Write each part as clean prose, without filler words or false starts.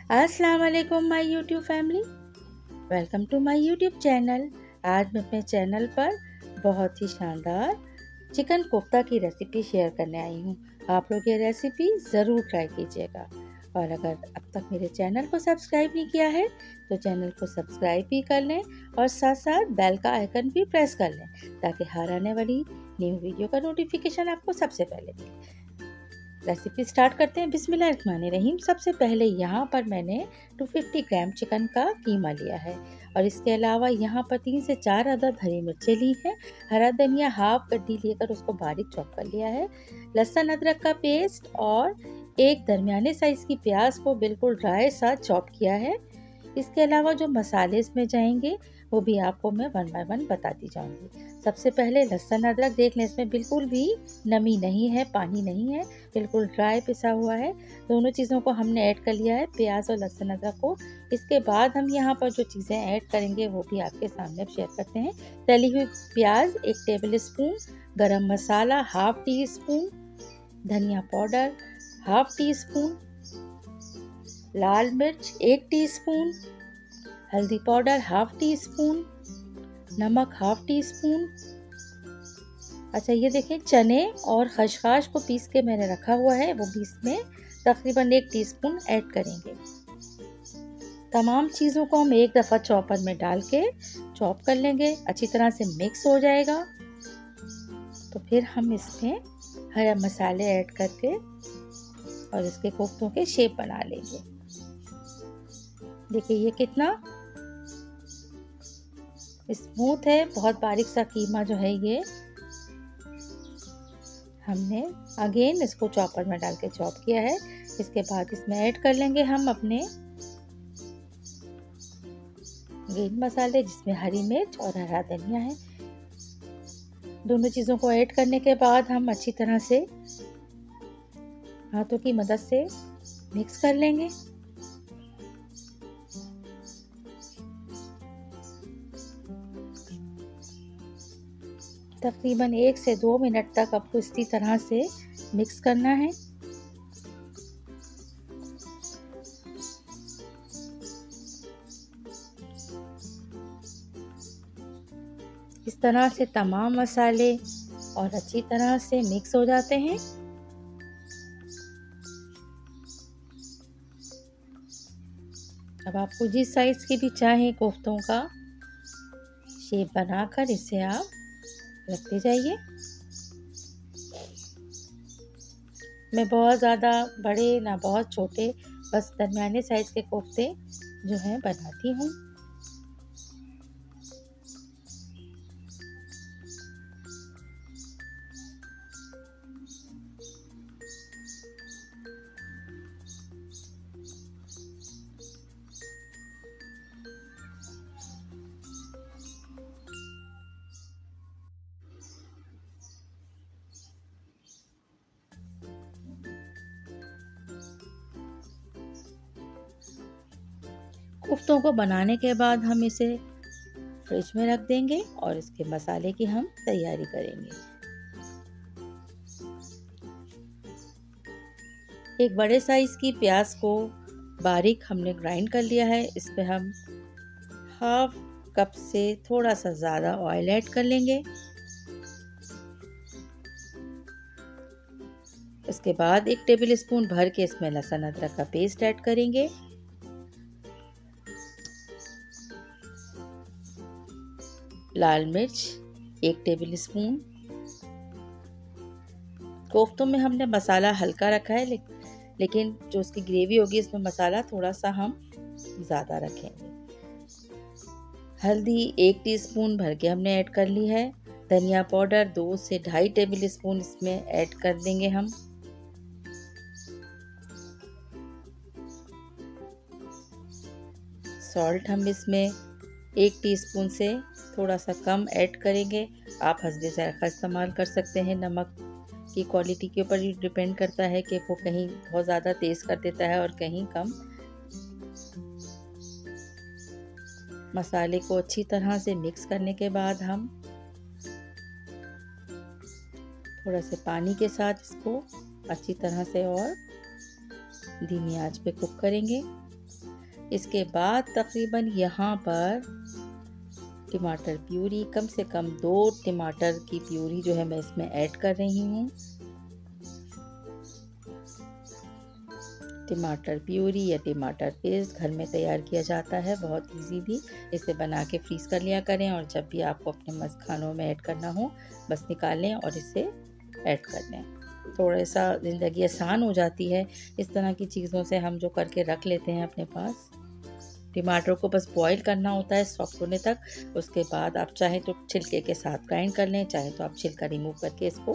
अस्सलाम वालेकुम my YouTube family, welcome to my YouTube channel. आज मैं अपने चैनल पर बहुत ही शानदार चिकन कोफ्ता की रेसिपी शेयर करने आई हूँ। आप लोग ये रेसिपी ज़रूर ट्राई कीजिएगा और अगर अब तक मेरे चैनल को सब्सक्राइब नहीं किया है तो चैनल को सब्सक्राइब भी कर लें और साथ साथ बेल का आइकन भी प्रेस कर लें ताकि हर आने वाली न्यू वीडियो का नोटिफिकेशन आपको सबसे पहले मिले। रेसिपी स्टार्ट करते हैं। बिस्मिल्लाहिर्रहमानिर्रहीम। सबसे पहले यहाँ पर मैंने 250 ग्राम चिकन का कीमा लिया है और इसके अलावा यहाँ पर 3 से 4 अदद हरी मिर्चें ली हैं। हरा धनिया हाफ गड्डी लेकर उसको बारीक चॉप कर लिया है। लहसुन अदरक का पेस्ट और एक दरमियाने साइज की प्याज को बिल्कुल ड्राई सा चॉप किया है। इसके अलावा जो मसाले इसमें जाएंगे वो भी आपको मैं वन बाय वन बताती जाऊंगी। सबसे पहले लहसुन अदरक देख लें, इसमें बिल्कुल भी नमी नहीं है, पानी नहीं है, बिल्कुल ड्राई पिसा हुआ है। दोनों चीज़ों को हमने ऐड कर लिया है, प्याज और लहसुन अदरक को। इसके बाद हम यहाँ पर जो चीज़ें ऐड करेंगे वो भी आपके सामने शेयर करते हैं। तली हुई प्याज 1 टेबल स्पून, गरम मसाला हाफ टी स्पून, धनिया पाउडर हाफ टी स्पून, लाल मिर्च 1 टीस्पून, हल्दी पाउडर हाफ टी स्पून, नमक हाफ टी स्पून। अच्छा, ये देखें, चने और खसखस को पीस के मैंने रखा हुआ है, वो भी इसमें तकरीबन 1 टीस्पून ऐड करेंगे। तमाम चीज़ों को हम एक दफ़ा चॉपर में डाल के चॉप कर लेंगे। अच्छी तरह से मिक्स हो जाएगा तो फिर हम इसमें हरे मसाले ऐड करके और इसके कोफ्तों के शेप बना लेंगे। देखिए ये कितना स्मूथ है, बहुत बारीक सा कीमा जो है ये हमने अगेन इसको चॉपर में डाल के चॉप किया है। इसके बाद इसमें ऐड कर लेंगे हम अपने ग्रीन मसाले जिसमें हरी मिर्च और हरा धनिया है। दोनों चीज़ों को ऐड करने के बाद हम अच्छी तरह से हाथों की मदद से मिक्स कर लेंगे। तकरीबन 1 से 2 मिनट तक आपको इसी तरह से मिक्स करना है। इस तरह से तमाम मसाले और अच्छी तरह से मिक्स हो जाते हैं। अब आपको जिस साइज की भी चाहे कोफ्तों का शेप बनाकर इसे आप रखते जाइए। मैं बहुत ज़्यादा बड़े ना बहुत छोटे, बस दरमियाने साइज़ के कोफ्ते जो हैं बनाती हूँ। कोफ्तों को बनाने के बाद हम इसे फ्रिज में रख देंगे और इसके मसाले की हम तैयारी करेंगे। एक बड़े साइज की प्याज को बारीक हमने ग्राइंड कर लिया है। इस पे हम हाफ कप से थोड़ा सा ज़्यादा ऑयल ऐड कर लेंगे। उसके बाद 1 टेबल स्पून भर के इसमें लहसुन अदरक का पेस्ट ऐड करेंगे। लाल मिर्च 1 टेबल स्पून। कोफ्तों में हमने मसाला हल्का रखा है, लेकिन जो उसकी ग्रेवी होगी इसमें मसाला थोड़ा सा हम ज़्यादा रखेंगे। हल्दी 1 टीस्पून भर के हमने ऐड कर ली है। धनिया पाउडर 2 से 2.5 टेबल स्पून इसमें ऐड कर देंगे हम। सॉल्ट हम इसमें 1 टीस्पून से थोड़ा सा कम ऐड करेंगे। आप हस्बे ज़ायक़ा इस्तेमाल कर सकते हैं। नमक की क्वालिटी के ऊपर ही डिपेंड करता है कि वो कहीं बहुत ज़्यादा तेज़ कर देता है और कहीं कम। मसाले को अच्छी तरह से मिक्स करने के बाद हम थोड़ा से पानी के साथ इसको अच्छी तरह से और धीमी आंच पे कुक करेंगे। इसके बाद तकरीबन यहाँ पर टमाटर प्यूरी, कम से कम 2 टमाटर की प्यूरी जो है मैं इसमें ऐड कर रही हूँ। टमाटर प्यूरी या टमाटर पेस्ट घर में तैयार किया जाता है, बहुत इजीली। इसे बना के फ्रीज़ कर लिया करें और जब भी आपको अपने मस्त खानों में ऐड करना हो बस निकालें और इसे ऐड कर लें। थोड़ा सा ज़िंदगी आसान हो जाती है इस तरह की चीज़ों से, हम जो करके रख लेते हैं अपने पास। टमाटर को बस बॉईल करना होता है सॉफ्ट होने तक। उसके बाद आप चाहें तो छिलके के साथ ग्राइंड कर लें, चाहे तो आप छिलका रिमूव करके इसको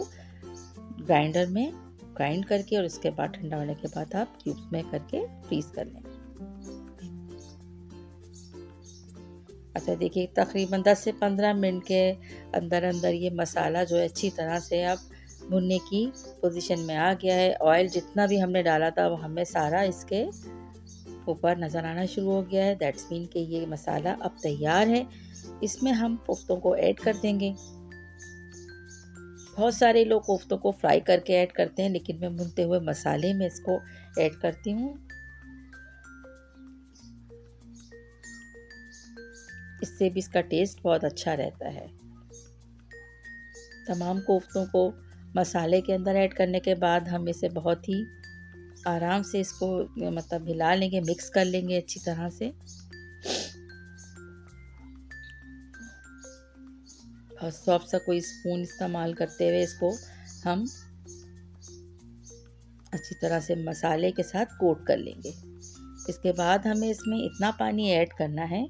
ग्राइंडर में ग्राइंड करके और उसके बाद ठंडा होने के बाद आप क्यूब्स में करके फ्रीज कर लें। अच्छा देखिए, तकरीबन 10 से 15 मिनट के अंदर अंदर ये मसाला जो है अच्छी तरह से अब भुनने की पोजीशन में आ गया है। ऑयल जितना भी हमने डाला था वो हमें सारा इसके ऊपर नज़र आना शुरू हो गया है। दैट्स मीन कि ये मसाला अब तैयार है। इसमें हम कोफ्तों को ऐड कर देंगे। बहुत सारे लोग कोफ्तों को फ्राई करके ऐड करते हैं, लेकिन मैं भुनते हुए मसाले में इसको ऐड करती हूँ। इससे भी इसका टेस्ट बहुत अच्छा रहता है। तमाम कोफ्तों को मसाले के अंदर ऐड करने के बाद हम इसे बहुत ही आराम से इसको मतलब हिला लेंगे, मिक्स कर लेंगे अच्छी तरह से। और सॉफ्ट सा कोई स्पून इस्तेमाल करते हुए इसको हम अच्छी तरह से मसाले के साथ कोट कर लेंगे। इसके बाद हमें इसमें इतना पानी ऐड करना है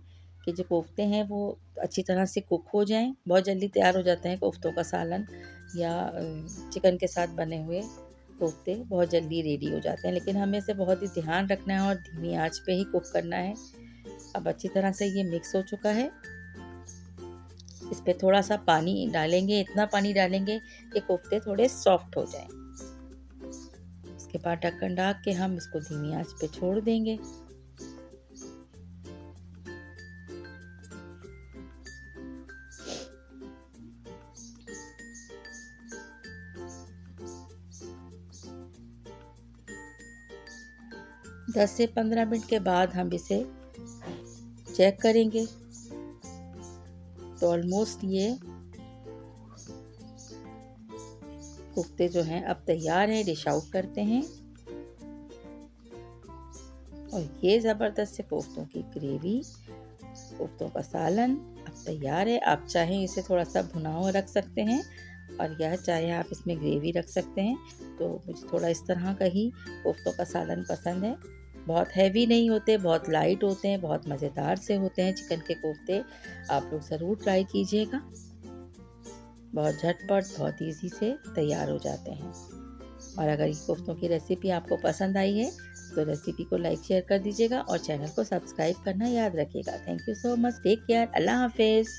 कि जो कोफ्ते हैं वो अच्छी तरह से कुक हो जाएं। बहुत जल्दी तैयार हो जाते हैं कोफ्तों का सालन या चिकन के साथ बने हुए कोफ्ते बहुत जल्दी रेडी हो जाते हैं, लेकिन हमें इसे बहुत ही ध्यान रखना है और धीमी आंच पे ही कुक करना है। अब अच्छी तरह से ये मिक्स हो चुका है। इस पे थोड़ा सा पानी डालेंगे, इतना पानी डालेंगे कि कोफ्ते थोड़े सॉफ्ट हो जाएं। इसके बाद ढक्कन ढक के हम इसको धीमी आंच पे छोड़ देंगे। दस से 15 मिनट के बाद हम इसे चेक करेंगे तो ऑलमोस्ट ये कोफ्ते जो हैं अब तैयार हैं। डिश आउट करते हैं और ये ज़बरदस्त से कोफ्तों की ग्रेवी, कोफ्तों का सालन अब तैयार है। आप चाहें इसे थोड़ा सा भुना हुआ रख सकते हैं और यह चाहे आप इसमें ग्रेवी रख सकते हैं। तो मुझे थोड़ा इस तरह का ही कोफ्तों का सालन पसंद है। बहुत हैवी नहीं होते, बहुत लाइट होते हैं, बहुत मज़ेदार से होते हैं चिकन के कोफ्ते। आप लोग ज़रूर ट्राई कीजिएगा। बहुत झटपट, बहुत इजी से तैयार हो जाते हैं। और अगर ये कोफ्तों की रेसिपी आपको पसंद आई है तो रेसिपी को लाइक शेयर कर दीजिएगा और चैनल को सब्सक्राइब करना याद रखिएगा। Thank you so much. Take care. अल्लाह हाफिज़।